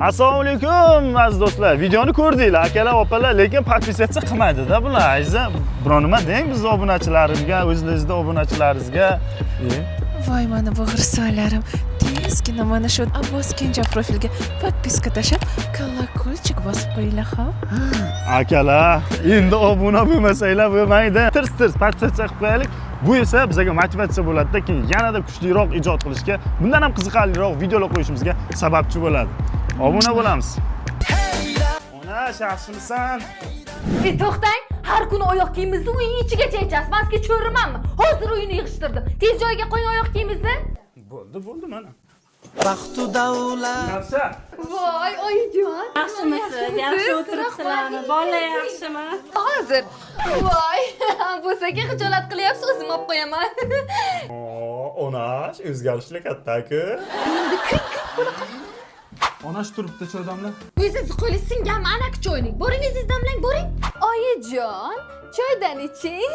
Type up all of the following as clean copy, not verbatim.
Assalomu alaykum aziz do'stlar. Videoni ko'rdinglar, akalar, opalar, lekin podpisatsiya qilmaydi-da bular. Aziza, biror nima deng biz obunachilarimizga, o'zingizda obunachilaringizga. Voy, mana bu g'irsolarim. Tezgina mana shu Abbos Kenja profilga podpiska tashlab, kolokольчик bosib qo'yinglar, xo'p? Akalar, endi obuna bo'lmasanglar bo'lmaydi. Tirs podpisatsiya qilib qo'yaylik. Bu esa bizga motivatsiya bo'ladi-da, keyin yanada kuchliroq ijod qilishga, bundan ham qiziqarliroq videolar qo'yishimizga sababchi bo'ladi. Obuna bo'lamiz. Ona, yaxshimisan? To'xtang, har kuni oyoq kiyimizni uy ichigacha yechasiz. Men sizga cho'rimanmi? Hozir uyni yig'ishtirdim. Tez joyiga qo'ying oyoq kiyimizni. Bo'ldi mana. Baxtu davlat. Yaxshi. Voy, oyijon. Yaxshimisiz? Yaxshi o'tiribsizlarmi? Bolalar yaxshimi? Hozir. Voy, bo'lsa-ki xijolat qilyapsiz, o'zim olib qo'yaman. Onash, o'zgarishlar katta-ku. Endi kir. Onash turibdi cho'ydamlar. O'zingiz qo'lingiz singanmi? Ana choynik. Boringiz damlang, boring. Oyijon, choydan iching.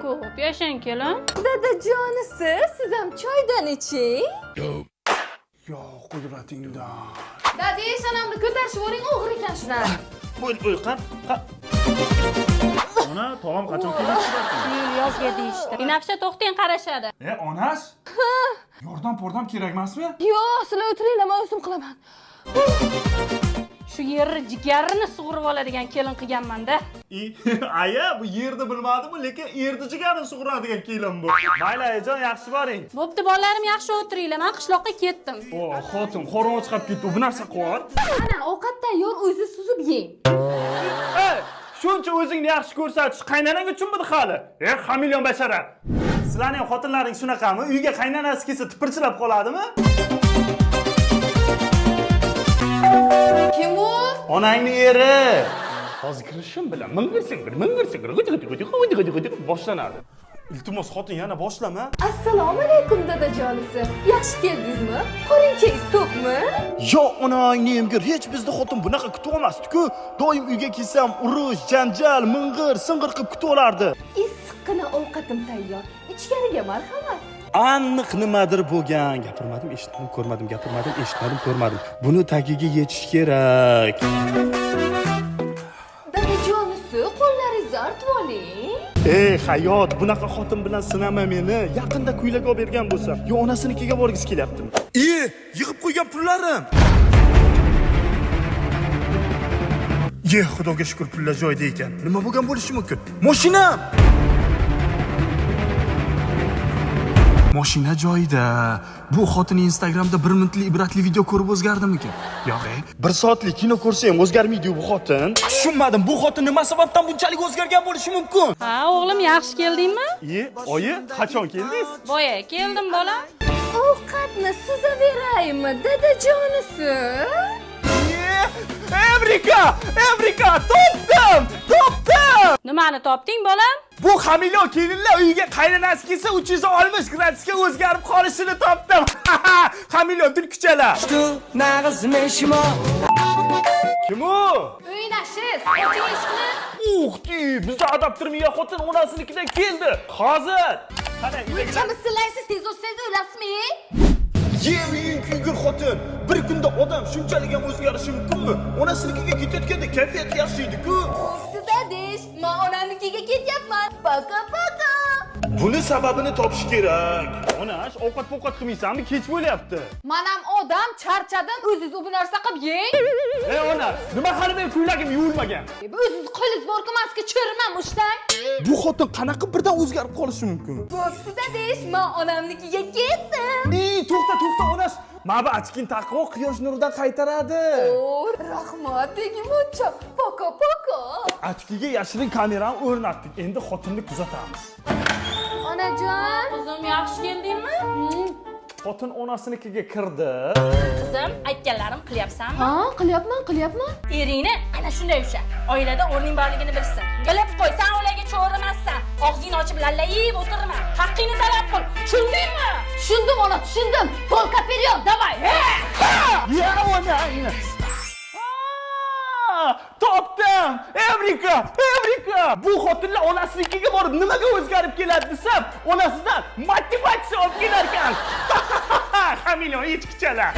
Ko'p yashang kelin. Dadajonisiz, siz ham choydan iching. Yo, qudratingda. Dada, shanamni ko'tarishib o'ring, o'g'ri ekan shular. Bo'l, qan. Ona, tog'am qachon keladi? Yozga deyishdi. Binafsha to'xtang qarashadi. Onash? Yordam kerak emasmi? Yo'q, sizlar o'tiringlar, men o'zim qilaman. Shu yerni jigarini sug'urib oladigan kelin qilganman-da. Aya, bu yerni bilmadim, lekin yerni jigarini sug'uradigan kelin bu. Mayli, ayajon, yaxshi boring. Bo'pti, bolalarim yaxshi o'tiringlar. Men qishloqqa ketdim. O, xotin, qo'rg'on chiqib ketdi. Bu narsa qor. Ana, ovqat tayyor, o'zingiz suzib yeng. Ey, shuncha o'zingni yaxshi ko'rsatish qaynanang uchunmidi hali? Hamilyon bashara. Sizlarning xotinlaring shunaqami? Uyga qaynanasi kelsa tipirchilab qoladimi? Kim u? Onangning eri. Hozir kirishim bilan ming'irsin, boshlanadi. Iltimos xotin yana boshlama. Assalomu alaykum dadajonisi. Yaxshi keldingizmi? Qo'lingiz to'qmi? Yo, onangni emgir, hech bizda xotin bunaqa kutib olmasdi-ku. Doim uyga kelsam urush, janjal, ming'ir, sing'ir qilib kutib olardi. Issiqqina ovqatim tayyor. Ichkariga marhamat. Aniq nimadir bo'lgan. Gapirmadim, eshitdim, ko'rmadim, ko'rmadim. Buni tagiga yechish kerak. Dadajonisi, qo'llaringizni artib oling. Hayot, bunaqa xotin bilan sinama meni. Yaqinda kuylaga olib bergan bo'lsam, yo onasinikiga borgisi kelyaptimi? Yig'ib qo'ygan pullarim. Xudoga shukr, pullar joyida ekan. Nima bo'lgan bo'lishi mumkin? Mashinam. Mashina joyida. Bu xotin Instagramda 1 minutlik ibratli video ko'rib o'zgardimikin? Yo'q, 1 soatlik kino ko'rsa ham o'zgarmaydi bu xotin. Tushunmadim, bu xotin nima sababdan bunchalik o'zgargan bo'lishi mumkin? Ha, o'g'lim, yaxshi keldingmi? Oyi, qachon keldingiz? Boya keldim, bolam. Ovqatni sizaveraymi, dadajonisi? Evrika, topdim! Nimani topding, bolam? Bu hamilyon kelinlar uyiga qaynanasi kelsa 360 gradusga o'zgarib qolishini topdim. Hamilyon tulkuchalar. Kim u? Uynashiz, oching eshikni. Bizni adaptirmagan xotin onasinikidan keldi. Hozir. Qani, Bunchami silaysiz, tez o'tsangiz o'lasizmi? Yeving kuygur xotin. Bir kunda odam shunchalik ham o'zgarishi mumkinmi? Onasinikiga ketayotganda kayfiyati yaxshi edi-ku. Dadash, men onamnikiga ketyapman. Paka. Buni sababini topish kerak. Onash, ovqat qilmaysanmi? Kech bo'lyapti. Men ham odam, charchadim, o'zingiz bu narsa qilib yeng. Ona, nima hali men kuylagim yuvilmagan? O'zingiz qo'lingiz bor-ku, men sizga cho'riman, ushtang. Bu xotin qanaqa birdan o'zgarib qolishi mumkin? Bo'pti dadash, men onamnikiga ketdim. To'xta, onash. Mana ochkin taqvo quyosh nuridan qaytaradi. Rahmat, tegimocha. Paka. Ochkiga yashirin kamerani o'rnatdik. Endi xotinni kuzatamiz. Onajon, Qizim, yaxshi keldingmi? Xotin onasinikiga kirdi. Qizim, aytganlarim qilyapsanmi? ha, qilyapman. Eringni ana shunday usha. Oilada o'rning borligini bilsin. Bilib qo'y, sen ularga cho'rimassan. Og'zingni ochib lallayib o'tirma. Haqqingni talab qil. Tushundingmi? Tushundim, ona, tushundim. Polka period, davay. Ya onangni. Topdim! Evrika! Bu xotinlar onasinikiga borib nimaga o'zgarib keladi desam, onasidan motivatsiya olib kelar ekan. Hamilyon echkichalar.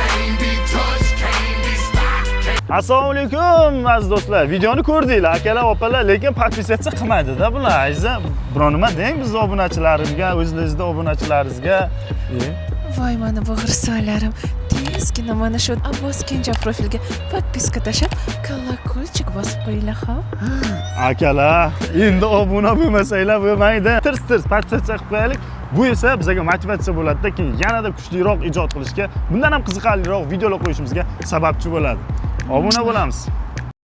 Assalomu alaykum aziz do'stlar. Videoni ko'rdinglar, akalar, opalar, lekin podpisatsiya qilmaydi-da bular. Ayza, biror nima deng biz obunachilarimizga, o'zingizda obunachilaringizga. Voy mani bo'g'irsoqlarim. Tezgina mana shu Abbos Kenja profilga podpiska tashlab, колокольчик bosib qo'yinglar, ha? Akalar, endi obuna bo'lmasanglar bo'lmaydi. Tirs podpisatsiya qilib qo'yaylik. Bu esa bizga motivatsiya bo'ladi-da, keyin yanada kuchliroq ijod qilishga, bundan ham qiziqarliroq videolar qo'yishimizga sababchi bo'ladi. Obuna bo'lamiz.